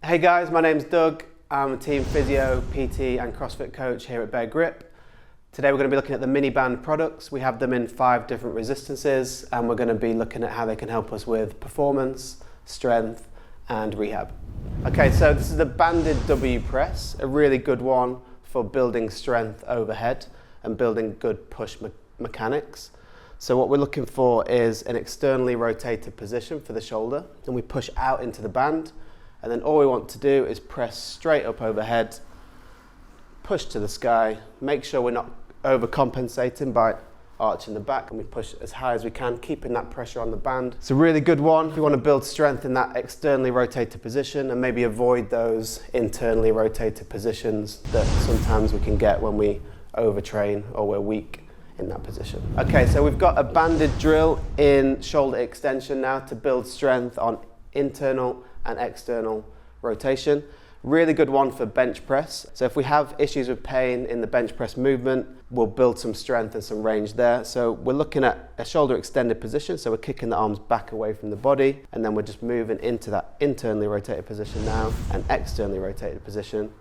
Hey guys, my name's Doug. I'm a team physio, PT and CrossFit coach here at Bear Grip. Today we're going to be looking at the mini band products. We have them in 5 different resistances and we're going to be looking at how they can help us with performance, strength and rehab. Okay, so this is the banded W press, a really good one for building strength overhead and building good push mechanics. So what we're looking for is an externally rotated position for the shoulder, and we push out into the band, and then all we want to do is press straight up overhead, push to the sky, make sure we're not overcompensating by arching the back, and we push as high as we can, keeping that pressure on the band. It's a really good one if you want to build strength in that externally rotated position and maybe avoid those internally rotated positions that sometimes we can get when we overtrain or we're weak in that position. Okay, so we've got a banded drill in shoulder extension now to build strength on internal and external rotation. Really good one for bench press. So if we have issues with pain in the bench press movement, we'll build some strength and some range there. So we're looking at a shoulder extended position, so we're kicking the arms back away from the body, and then we're just moving into that internally rotated position now, and externally rotated position.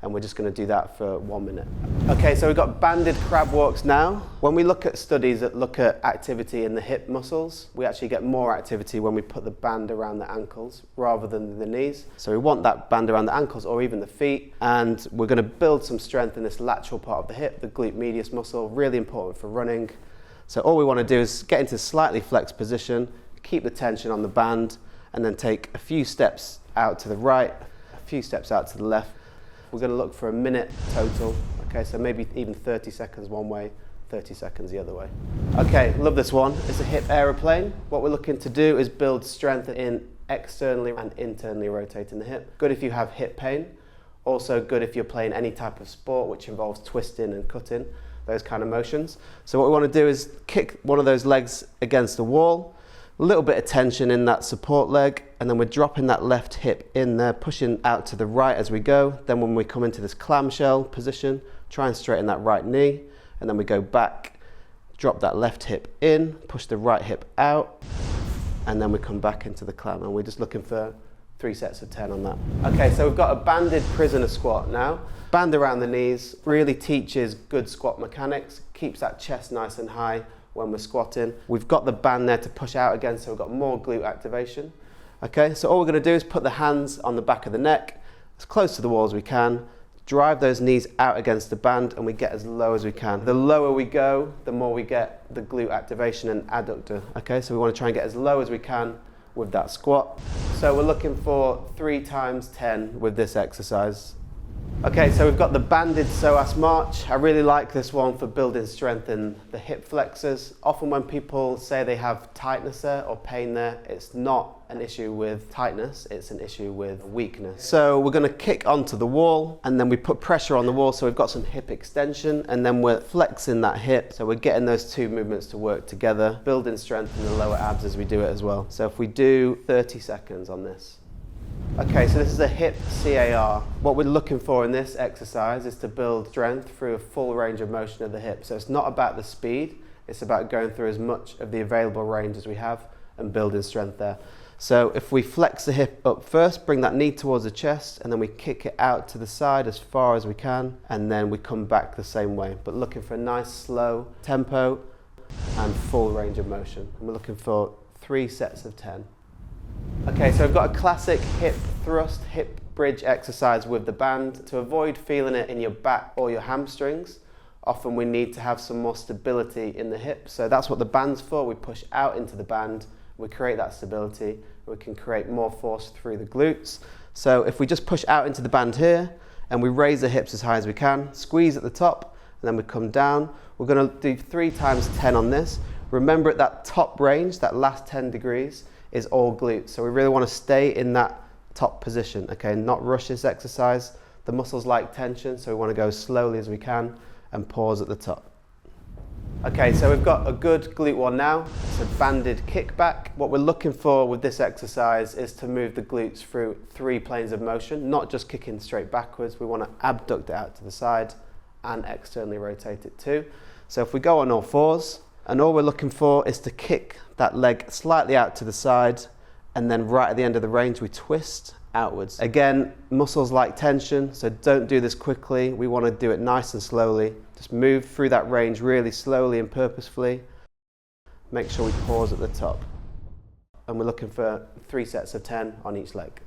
And we're just going to do that for 1 minute. Okay, so we've got banded crab walks now. When we look at studies that look at activity in the hip muscles, we actually get more activity when we put the band around the ankles rather than the knees. So we want that band around the ankles or even the feet, and we're going to build some strength in this lateral part of the hip, the glute medius muscle, really important for running. So all we want to do is get into a slightly flexed position, keep the tension on the band, and then take a few steps out to the right, a few steps out to the left. We're going to look for a minute total. Okay, so maybe even 30 seconds one way, 30 seconds the other way. Okay, love this one. It's a hip aeroplane. What we're looking to do is build strength in externally and internally rotating the hip. Good if you have hip pain. Also good if you're playing any type of sport which involves twisting and cutting, those kind of motions. So what we want to do is kick one of those legs against the wall, a little bit of tension in that support leg, and then we're dropping that left hip in there, pushing out to the right as we go. Then when we come into this clamshell position, try and straighten that right knee, and then we go back, drop that left hip in, push the right hip out, and then we come back into the clam, and we're just looking for 3 sets of 10 on that. Okay, so we've got a banded prisoner squat now. Band around the knees, really teaches good squat mechanics, keeps that chest nice and high when we're squatting. We've got the band there to push out again, so we've got more glute activation. Okay, so all we're going to do is put the hands on the back of the neck, as close to the wall as we can, drive those knees out against the band, and we get as low as we can. The lower we go, the more we get the glute activation and adductor. Okay, so we want to try and get as low as we can with that squat. So we're looking for 3 times 10 with this exercise. Okay, so we've got the banded psoas march. I really like this one for building strength in the hip flexors. Often when people say they have tightness there or pain there, it's not an issue with tightness, it's an issue with weakness. So we're going to kick onto the wall, and then we put pressure on the wall, so we've got some hip extension, and then we're flexing that hip. So we're getting those 2 movements to work together, building strength in the lower abs as we do it as well. So if we do 30 seconds on this. Okay, so this is a hip CAR. What we're looking for in this exercise is to build strength through a full range of motion of the hip. So it's not about the speed, it's about going through as much of the available range as we have and building strength there. So if we flex the hip up first, bring that knee towards the chest, and then we kick it out to the side as far as we can, and then we come back the same way, but looking for a nice slow tempo and full range of motion. And we're looking for 3 sets of 10. Okay, so we've got a classic hip thrust, hip bridge exercise with the band. To avoid feeling it in your back or your hamstrings, often we need to have some more stability in the hip. So that's what the band's for. We push out into the band, we create that stability, we can create more force through the glutes. So if we just push out into the band here, and we raise the hips as high as we can, squeeze at the top, and then we come down. We're going to do 3 times 10 on this. Remember, at that top range, that last 10 degrees, is all glutes. So we really want to stay in that top position, okay, not rush this exercise. The muscles like tension, so we want to go as slowly as we can and pause at the top. Okay, so we've got a good glute one now. It's a banded kickback. What we're looking for with this exercise is to move the glutes through 3 planes of motion, not just kicking straight backwards. We want to abduct it out to the side and externally rotate it too. So if we go on all 4s, and all we're looking for is to kick that leg slightly out to the side, and then right at the end of the range we twist outwards. Again, muscles like tension, so don't do this quickly. We want to do it nice and slowly. Just move through that range really slowly and purposefully. Make sure we pause at the top. And we're looking for 3 sets of 10 on each leg.